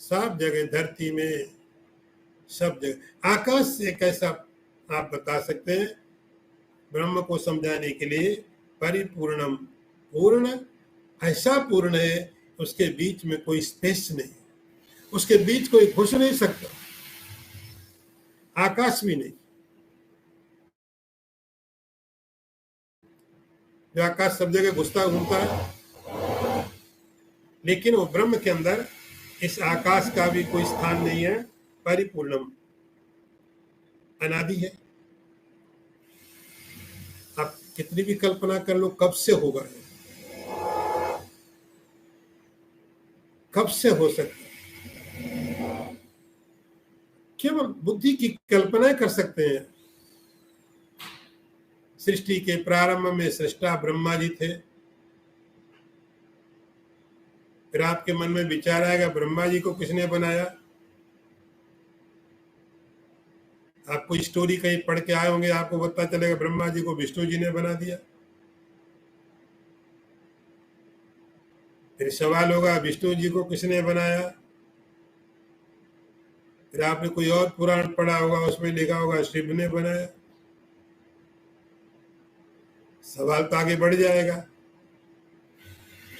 सब जगह, धरती में सब जगह। आकाश से कैसा आप बता सकते हैं ब्रह्म को समझाने के लिए? परिपूर्णम, पूर्ण, ऐसा पूर्ण है उसके बीच में कोई स्पेस नहीं, उसके बीच कोई घुस नहीं सकता, आकाश भी नहीं। जो आकाश सब जगह घुसता घूमता है, लेकिन वो ब्रह्म के अंदर इस आकाश का भी कोई स्थान नहीं है। परिपूर्णम, अनादि है। आप कितनी भी कल्पना कर लो कब से होगा, कब से हो सकता है? केवल बुद्धि की कल्पना कर सकते हैं। सृष्टि के प्रारंभ में सृष्टा ब्रह्मा जी थे। फिर आपके मन में विचार आएगा ब्रह्मा जी को किसने बनाया? आप कोई स्टोरी कहीं पढ़ के आए होंगे, आपको पता चलेगा ब्रह्मा जी को विष्णु जी ने बना दिया। फिर सवाल होगा विष्णु जी को किसने बनाया? फिर आपने कोई और पुराण पढ़ा होगा, उसमें लिखा होगा शिव ने बनाया। सवाल तो आगे बढ़ जाएगा,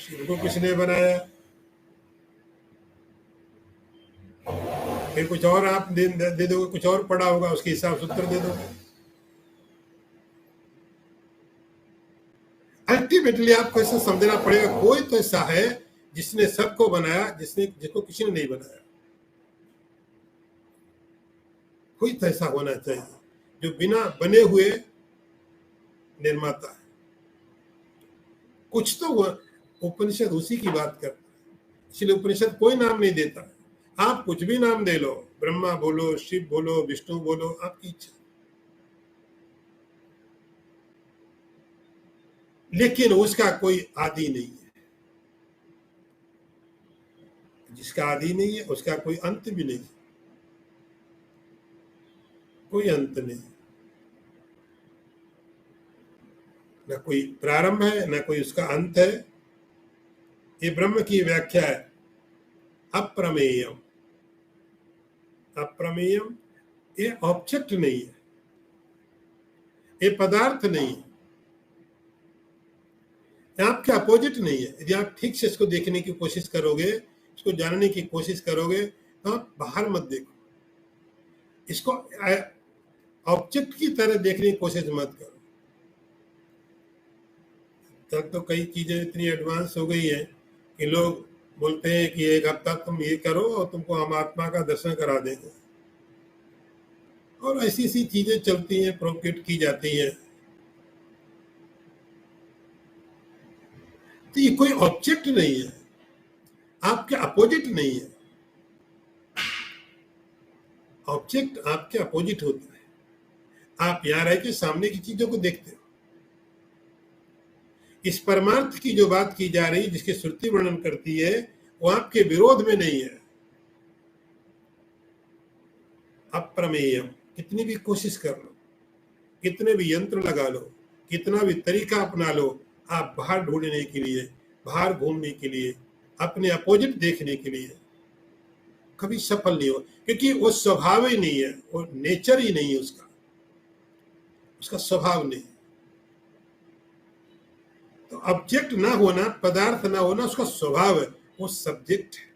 शिव को किसने बनाया? फिर कुछ और आप दे दोगे, कुछ और पढ़ा होगा, उसके हिसाब से उत्तर दे दोगे। अल्टीमेटली आपको ऐसा समझना पड़ेगा कोई तो ऐसा है जिसने सबको बनाया, जिसको किसी ने नहीं बनाया। कोई तो ऐसा होना चाहिए जो बिना बने हुए निर्माता है। कुछ तो उपनिषद उसी की बात करता है, इसलिए उपनिषद कोई नाम नहीं देता। आप कुछ भी नाम दे लो, ब्रह्मा बोलो, शिव बोलो, विष्णु बोलो, आपकी इच्छा, लेकिन उसका कोई आदि नहीं है। जिसका आदि नहीं है उसका कोई अंत भी नहीं, कोई अंत नहीं, न कोई प्रारंभ है न कोई उसका अंत है। ये ब्रह्म की व्याख्या है, अप्रमेयम। अप्रमेयम, ये ऑब्जेक्ट नहीं है, ये पदार्थ नहीं है, आपके अपोजिट नहीं है। यदि आप ठीक से इसको देखने की कोशिश करोगे, इसको जानने की कोशिश करोगे, तो आप बाहर मत देखो, इसको ऑब्जेक्ट की तरह देखने की कोशिश मत करो। तब तो कई चीजें इतनी एडवांस हो गई है कि लोग बोलते हैं कि एक हफ्ता तुम ये करो और तुमको हम आत्मा का दर्शन करा देंगे, और ऐसी ऐसी चीजें चलती हैं, प्रोपेगेट की जाती हैं। तो ये कोई ऑब्जेक्ट नहीं है, आपके अपोजिट नहीं है। ऑब्जेक्ट आपके अपोजिट होता है। आप यहाँ रह के सामने की चीजों को देखते हो। इस परमार्थ की जो बात की जा रही है, जिसकी श्रुति वर्णन करती है, वो आपके विरोध में नहीं है। अप्रमेयम, कितनी भी कोशिश कर लो, कितने भी यंत्र लगा लो, कितना भी तरीका अपना लो, आप बाहर ढूंढने के लिए, बाहर घूमने के लिए, अपने अपोजिट देखने के लिए कभी सफल नहीं हो, क्योंकि वो स्वभाव ही नहीं है, वो नेचर ही नहीं है उसका, उसका स्वभाव नहीं। तो ऑब्जेक्ट ना होना, पदार्थ ना होना उसका स्वभाव है, वो सब्जेक्ट है।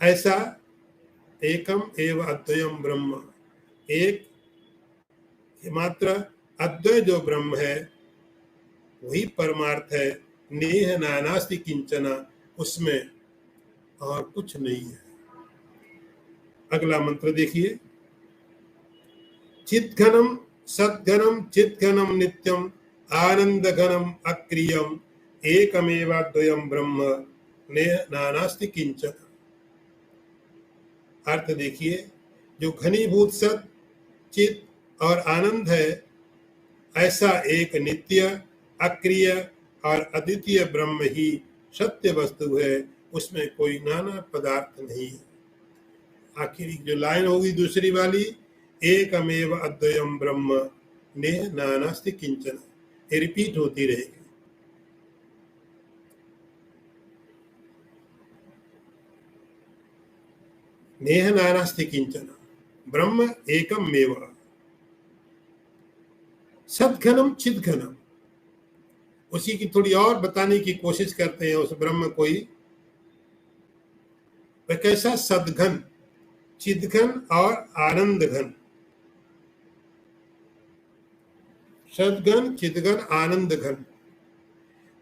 ऐसा एकम एव अद्वयम ब्रह्म, एक मात्र अद्वय जो ब्रह्म है वही परमार्थ है। नेह नानास्ति किंचना, उसमें और कुछ नहीं है। अगला मंत्र देखिए, चिद्घनम सद्घनम चिद्घनम नित्यम आनंद घनम अक्रियम एकमेवाद्वयम ब्रह्म नेह नानास्ति किंचन। अर्थ देखिए, जो घनीभूत सत, चित और आनंद है, ऐसा एक नित्य, अक्रिय और अद्वितीय ब्रह्म ही सत्य वस्तु है, उसमें कोई नाना पदार्थ नहीं है। आखिरी जो लाइन होगी दूसरी वाली, एकमेव अद्वयम ब्रह्म नेह नानास्ति किंचन, ये रिपीट होती रहेगी। नेह नानास्ति किंचन ब्रह्म एकम मेव सद्घनम चिद्घनम। उसी की थोड़ी और बताने की कोशिश करते हैं उस ब्रह्म को ही। वह कैसा? सद्घन, चिद्घन और आनंद घन। सद्घन, चिद्घन, आनंद घन।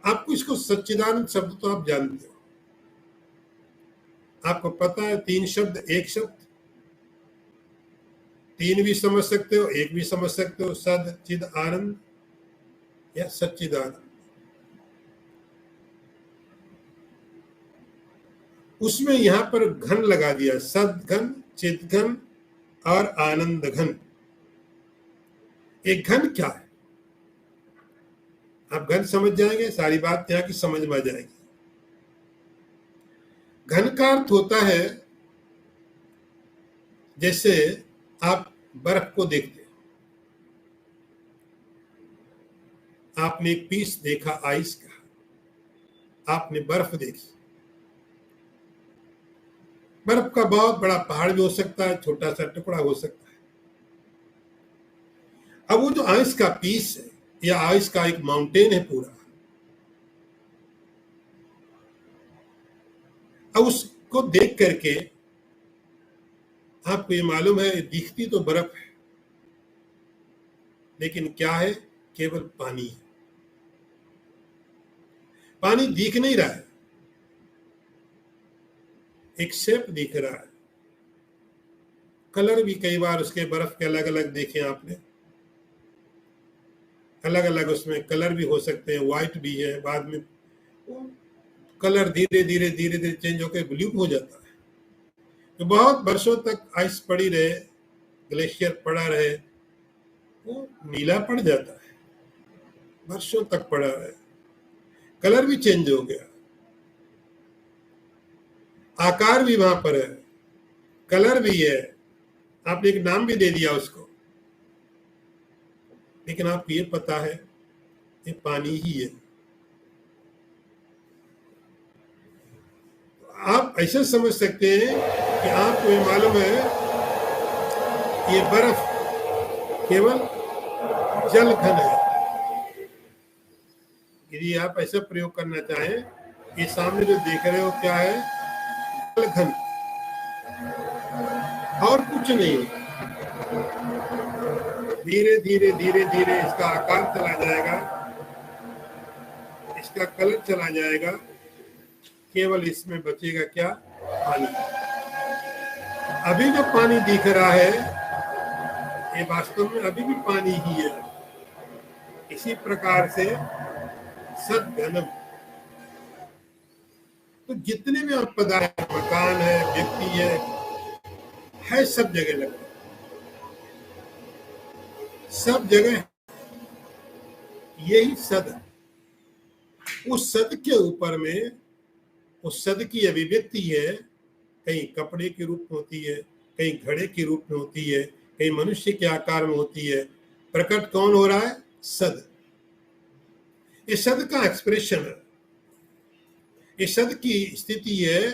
आपको इसको सच्चिदानंद शब्द तो आप जानते हो, आपको पता है 3 शब्द, एक शब्द, 3 भी समझ सकते हो, एक भी समझ सकते हो, सद चिद आनंद या सच्चिदानंद। उसमें यहां पर घन लगा दिया, सद्घन, चिद्घन और आनंद घन। एक घन क्या है? आप घन समझ जाएंगे, सारी बात यहाँ की समझ में आ जाएगी। घन का अर्थ होता है जैसे आप बर्फ को देखते हैं, आपने एक पीस देखा आइस का, आपने बर्फ देखी। बर्फ का बहुत बड़ा पहाड़ भी हो सकता है, छोटा सा टुकड़ा हो सकता है। अब वो जो आइस का पीस है या आइस का एक माउंटेन है पूरा, अब उसको देख करके आपको ये मालूम है दिखती तो बर्फ है, लेकिन क्या है? केवल पानी है। पानी दिख नहीं रहा है, एक शेप दिख रहा है। कलर भी कई बार उसके बर्फ के अलग अलग देखे आपने, अलग अलग उसमें कलर भी हो सकते हैं, व्हाइट भी है, बाद में वो कलर धीरे धीरे धीरे धीरे चेंज होकर ब्लू हो जाता है। तो बहुत वर्षों तक आइस पड़ी रहे, ग्लेशियर पड़ा रहे, वो नीला पड़ जाता है, वर्षों तक पड़ा रहे, कलर भी चेंज हो गया, आकार भी वहां पर है, कलर भी है, आपने एक नाम भी दे दिया उसको, लेकिन आपको ये पता है ये पानी ही है। आप ऐसे समझ सकते हैं कि आपको ये मालूम है ये बर्फ केवल जल घन है। यदि आप ऐसा प्रयोग करना चाहें, ये सामने जो देख रहे हो क्या है? जल घन, और कुछ नहीं। धीरे धीरे धीरे धीरे इसका आकार चला जाएगा, इसका कलर चला जाएगा, केवल इसमें बचेगा क्या? पानी। अभी जो पानी दिख रहा है ये वास्तव में अभी भी पानी ही है। इसी प्रकार से सद्घनम, तो जितने भी आप पदार्थ, मकान है, व्यक्ति है सब जगह लगता है, सब जगह यही सद है। उस सद के ऊपर में उस सद की अभिव्यक्ति है, कहीं कपड़े के रूप में होती है, कहीं घड़े के रूप में होती है, कहीं मनुष्य के आकार में होती है। प्रकट कौन हो रहा है? सद। ये सद का एक्सप्रेशन है, ये सद की स्थिति है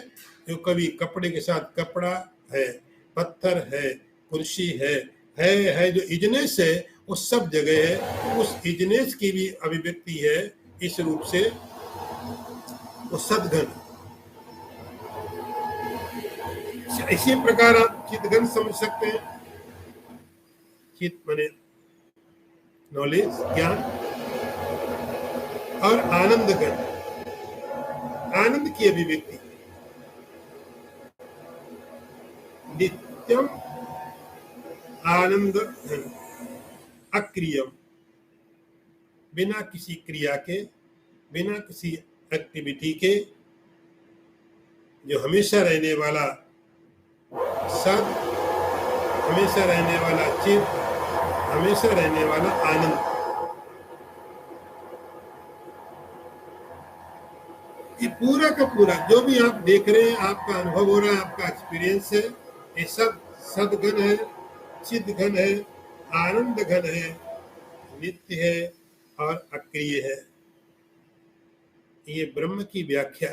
जो कभी कपड़े के साथ कपड़ा है, पत्थर है, कुर्सी है जो इजनेस है वो सब जगह है। उस इजनेस की भी अभिव्यक्ति है इस रूप से, वो सदघन। इसी प्रकार आप चितघन समझ सकते हैं। चित माने नॉलेज, ज्ञान, और आनंद घन, आनंद की अभिव्यक्ति। नित्यम आनंद घन, अक्रियम, बिना किसी क्रिया के, बिना किसी एक्टिविटी के, जो हमेशा रहने वाला सद, हमेशा रहने वाला चित, हमेशा रहने वाला आनंद। ये पूरा का पूरा जो भी आप देख रहे हैं, आपका अनुभव हो रहा है, आपका एक्सपीरियंस है, ये सब सदघन है, चिद घन है, आनंद घन है, नित्य है और अक्रिय है। ये ब्रह्म की व्याख्या,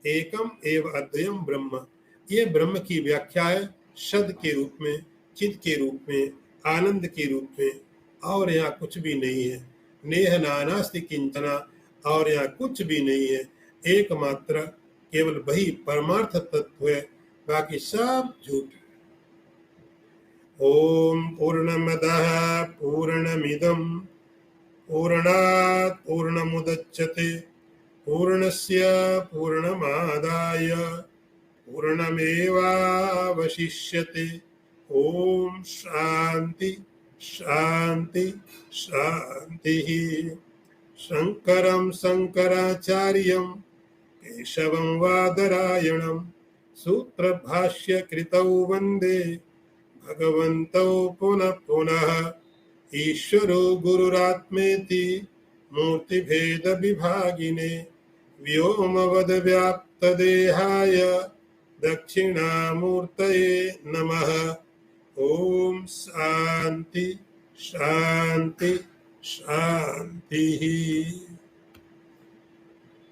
एकम एव अद्वयम ब्रह्म। ये ब्रह्म की व्याख्या है शब्द के रूप में, चित के रूप में, आनंद के रूप में, और यहाँ कुछ भी नहीं है। नेह नानास्ति किंचना, और यहाँ कुछ भी नहीं है, एकमात्र केवल वही परमार्थ तत्व है, बाकी सब झूठ। ओम पूर्णमदः पूर्णमिदं पूर्णात् पूर्णमुदच्यते पूर्णस्य पूर्णमादाय पूर्णमेवावशिष्यते। ओम शांति शांति शांतिः। शंकरं शंकराचार्यं केशवं वादरायणं सूत्रभाष्यकृतौ वन्दे भगवन्तौ पुनः पुनः। ईश्वरो गुरुरात्मेति मूर्तिभेदविभागिने व्योमवद्व्याप्तदेहाय दक्षिणामूर्तये नमः। ओम शांति शांति शांति।